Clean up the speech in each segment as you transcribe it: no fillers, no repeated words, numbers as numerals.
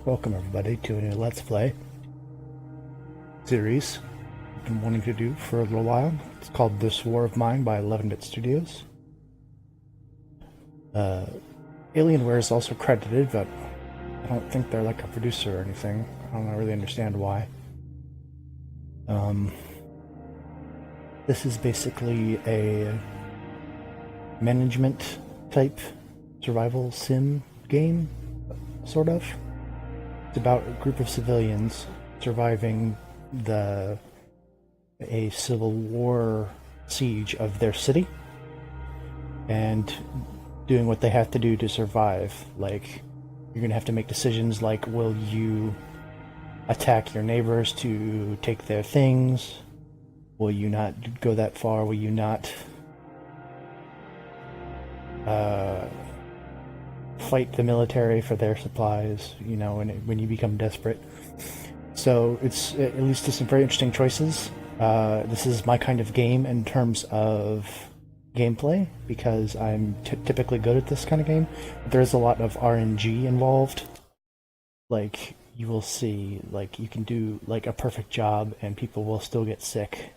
Welcome everybody to a new Let's Play series I've been wanting to do for a little while. It's called This War of Mine by 11-Bit Studios. Alienware is also credited, but I don't think they're like a producer or anything. I don't really understand why. This is basically a management type survival sim game, sort of. It's about a group of civilians surviving a civil war siege of their city and doing what they have to do to survive. Like, you're gonna have to make decisions like, will you attack your neighbors to take their things? Will you not go that far? Will you not fight the military for their supplies, you know, when you become desperate. So it leads to some very interesting choices. This is my kind of game in terms of gameplay, because I'm typically good at this kind of game. There's a lot of RNG involved. Like, you will see, like, you can do like a perfect job and people will still get sick,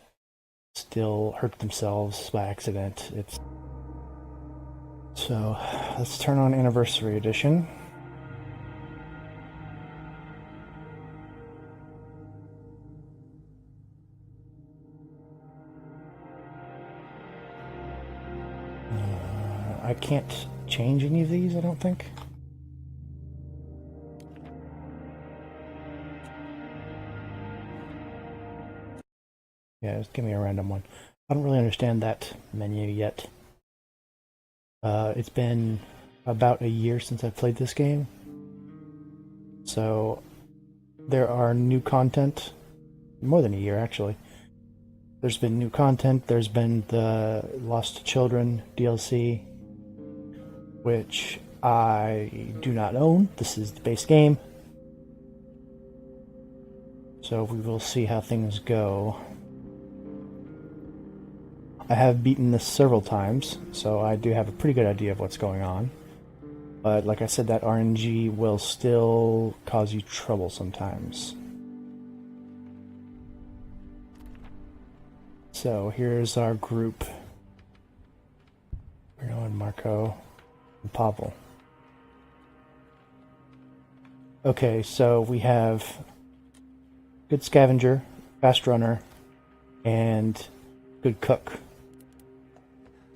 still hurt themselves by accident. So, let's turn on Anniversary Edition. I can't change any of these, I don't think. Yeah, just give me a random one. I don't really understand that menu yet. It's been about a year since I've played this game, so there are new content. More than a year, actually. There's been new content. There's been the Lost Children DLC, which I do not own. This is the base game, so we will see how things go. I have beaten this several times, so I do have a pretty good idea of what's going on. But like I said, that RNG will still cause you trouble sometimes. So here's our group. Bruno and Marco and Pavel. Okay, so we have good scavenger, fast runner, and good cook.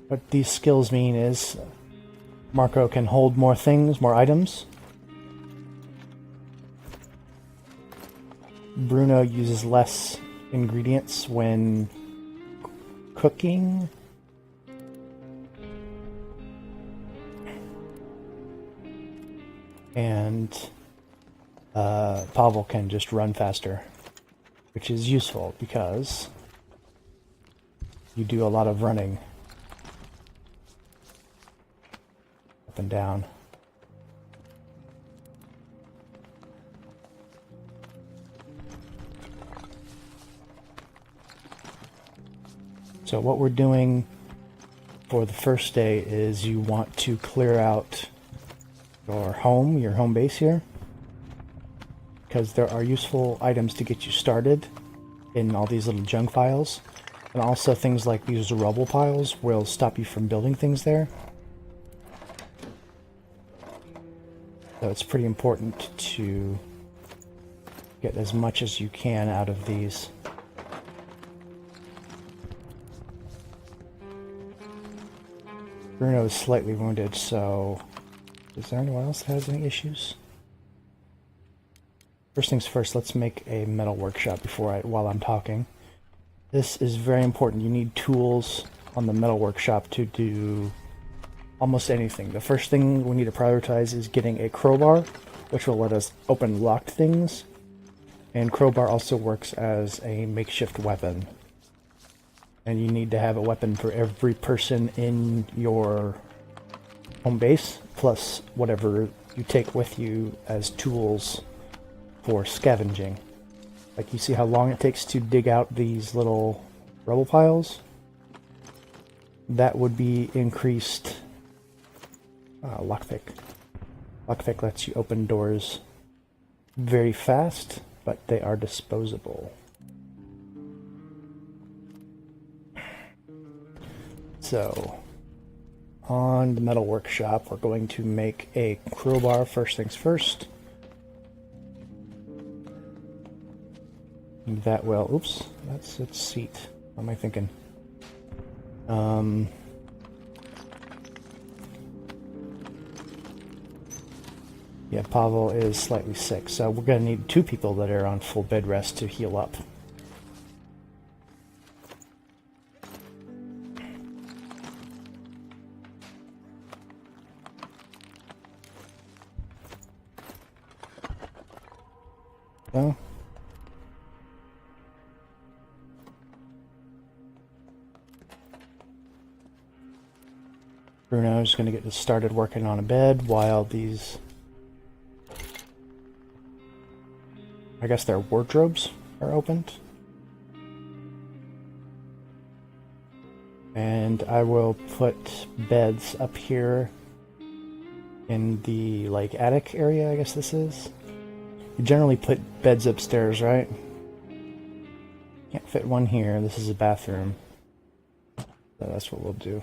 What these skills mean is Marco can hold more things, more items. Bruno uses less ingredients when cooking. And Pavel can just run faster, which is useful because you do a lot of running up and down. So what we're doing for the first day is you want to clear out your home base here, because there are useful items to get you started in all these little junk files, and also things like these rubble piles will stop you from building things there. So it's pretty important to get as much as you can out of these. Bruno is slightly wounded, so is there anyone else that has any issues? First things first, let's make a metal workshop while I'm talking. This is very important. You need tools on the metal workshop to do almost anything. The first thing we need to prioritize is getting a crowbar, which will let us open locked things. And crowbar also works as a makeshift weapon. And you need to have a weapon for every person in your home base, plus whatever you take with you as tools for scavenging. Like, you see how long it takes to dig out these little rubble piles? That would be increased lockpick. Lockpick lets you open doors very fast, but they are disposable. So, on the metal workshop, we're going to make a crowbar first things first. That will, oops, that's its seat. What am I thinking? Yeah, Pavel is slightly sick, so we're going to need 2 people that are on full bed rest to heal up. So, Bruno's going to get started working on a bed while these, I guess their wardrobes are opened. And I will put beds up here in the like attic area, I guess this is. You generally put beds upstairs, right? Can't fit one here. This is a bathroom. So that's what we'll do.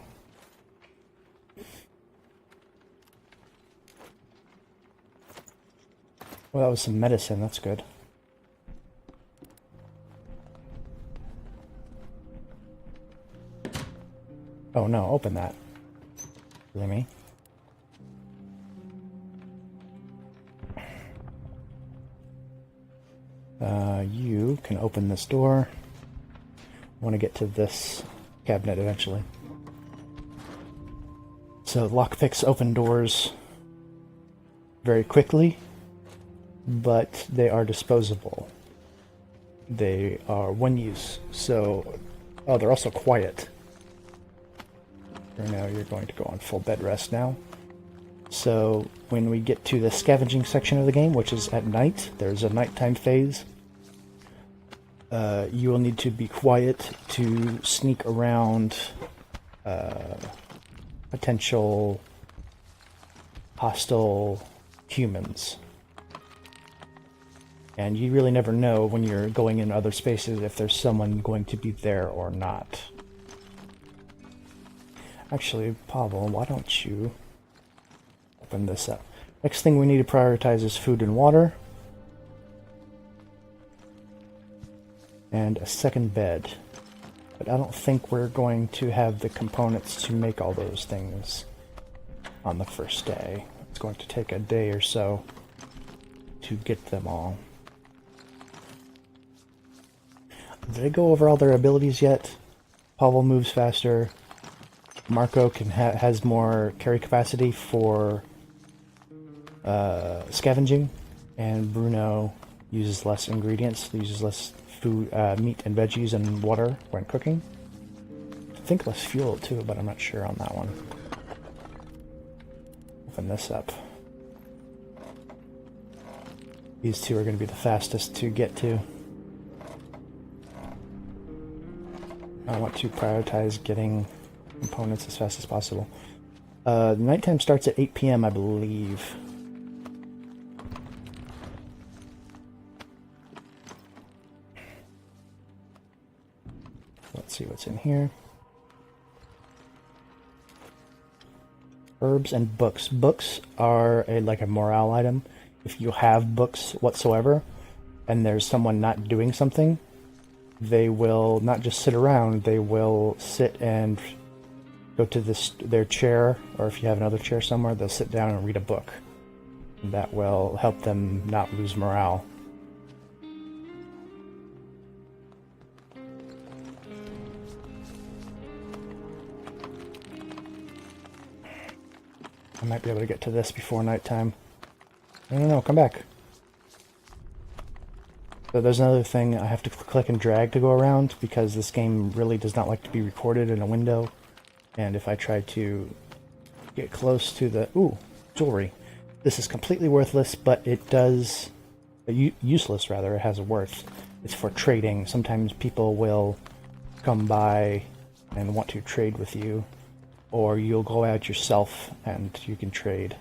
Well, that was some medicine. That's good. Oh no, open that. Really me? You can open this door. I want to get to this cabinet eventually. So lockpicks open doors very quickly, but they are disposable. They are one use. So, oh, they're also quiet. For now, you're going to go on full bed rest now. So when we get to the scavenging section of the game, which is at night, there's a nighttime phase. You will need to be quiet to sneak around potential hostile humans. And you really never know when you're going in other spaces if there's someone going to be there or not. Actually, Pavel, why don't you open this up? Next thing we need to prioritize is food and water. And a second bed. But I don't think we're going to have the components to make all those things on the first day. It's going to take a day or so to get them all. Did I go over all their abilities yet? Pavel moves faster. Marco has more carry capacity for scavenging, and Bruno uses less ingredients, uses less food, meat and veggies and water when cooking. I think less fuel too, but I'm not sure on that one. Open this up. These two are going to be the fastest to get to. I want to prioritize getting components as fast as possible. The nighttime starts at 8 p.m. I believe. Let's see what's in here. Herbs and books. Books are like a morale item. If you have books whatsoever, and there's someone not doing something, they will not just sit around, they will sit and go to their chair, or if you have another chair somewhere, they'll sit down and read a book. And that will help them not lose morale. I might be able to get to this before nighttime. No, come back. So there's another thing, I have to click and drag to go around, because this game really does not like to be recorded in a window. And if I try to get close to the... Ooh, jewelry. This is completely worthless, but it does... useless, rather. It has a worth. It's for trading. Sometimes people will come by and want to trade with you. Or you'll go out yourself and you can trade.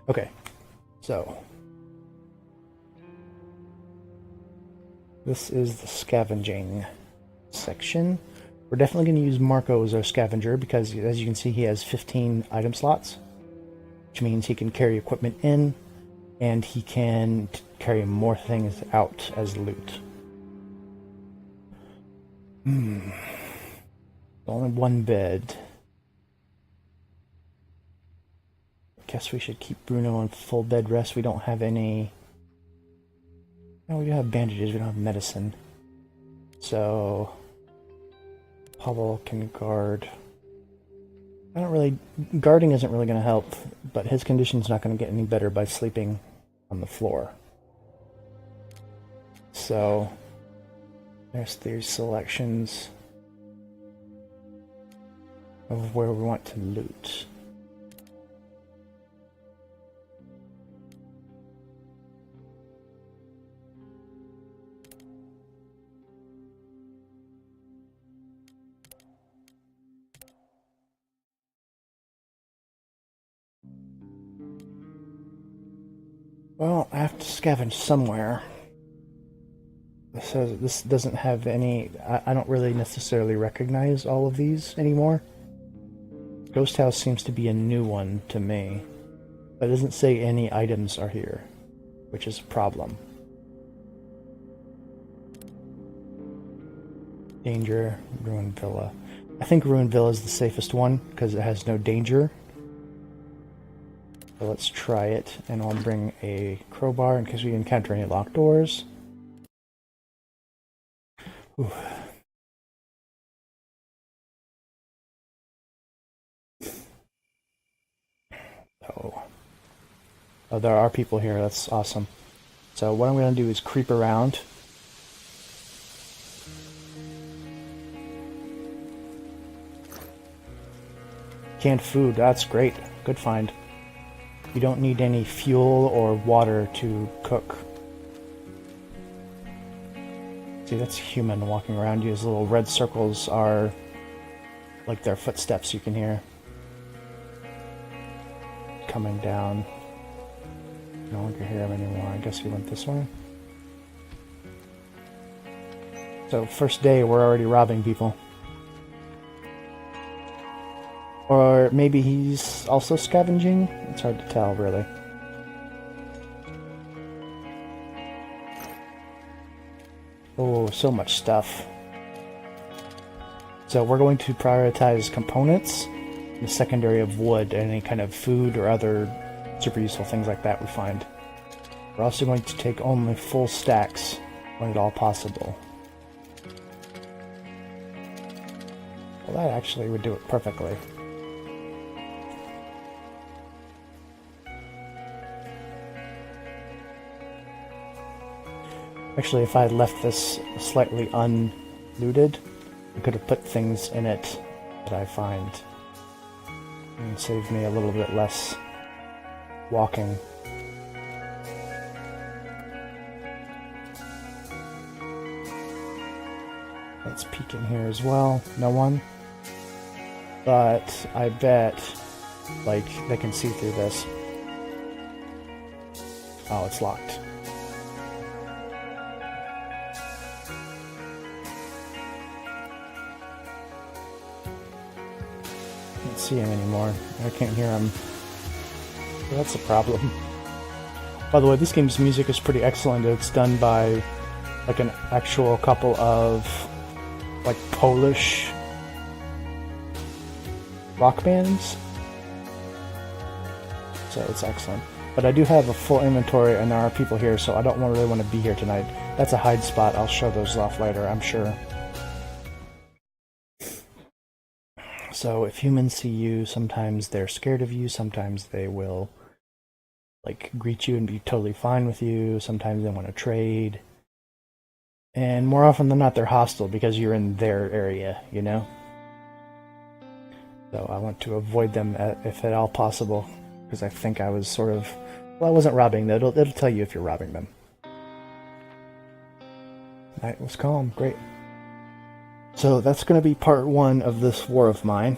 Okay, so this is the scavenging section. We're definitely going to use Marco as our scavenger because, as you can see, he has 15 item slots, which means he can carry equipment in and he can carry more things out as loot. Only one bed. Guess we should keep Bruno on full bed rest. We don't have any... No, we do have bandages, we don't have medicine. So... Pavel can guard. I don't really... Guarding isn't really going to help, but his condition's not going to get any better by sleeping on the floor. So... There's three selections of where we want to loot. Well, I have to scavenge somewhere. So this doesn't have any... I don't really necessarily recognize all of these anymore. Ghost House seems to be a new one to me. But it doesn't say any items are here, which is a problem. Danger, Ruined Villa. I think Ruined Villa is the safest one because it has no danger. So let's try it, and I'll bring a crowbar in case we encounter any locked doors. Ooh. Oh, there are people here. That's awesome. So what I'm going to do is creep around. Canned food. That's great. Good find. You don't need any fuel or water to cook. See, that's a human walking around you. His little red circles are like their footsteps you can hear. Coming down. No one can hear him anymore. I guess he went this way. So, first day, we're already robbing people. Or maybe he's also scavenging? It's hard to tell, really. Oh, so much stuff. So we're going to prioritize components, the secondary of wood, and any kind of food or other super useful things like that we find. We're also going to take only full stacks when at all possible. Well, that actually would do it perfectly. Actually, if I had left this slightly unlooted, I could have put things in it that I find and save me a little bit less walking. Let's peek in here as well. No one. But I bet, like, they can see through this. Oh, it's locked. Can't see him anymore. I can't hear him. So that's a problem. By the way, this game's music is pretty excellent. It's done by like an actual couple of like Polish rock bands. So it's excellent. But I do have a full inventory and there are people here, so I don't really want to be here tonight. That's a hide spot. I'll show those off later, I'm sure. So if humans see you, sometimes they're scared of you, sometimes they will like greet you and be totally fine with you, sometimes they want to trade. And more often than not, they're hostile because you're in their area, you know? So I want to avoid them if at all possible, because I think I was sort of... Well, I wasn't robbing them. It'll tell you if you're robbing them. Night was calm. Great. So that's going to be part one of this war of mine.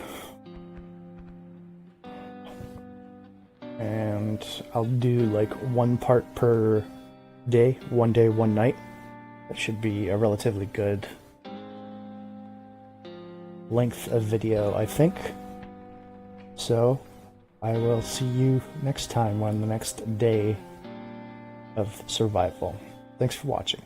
And and I'll do like one part per day, 1 night. That should be a relatively good length of video, I think. So I will see you next time on the next day of survival. Thanks for watching.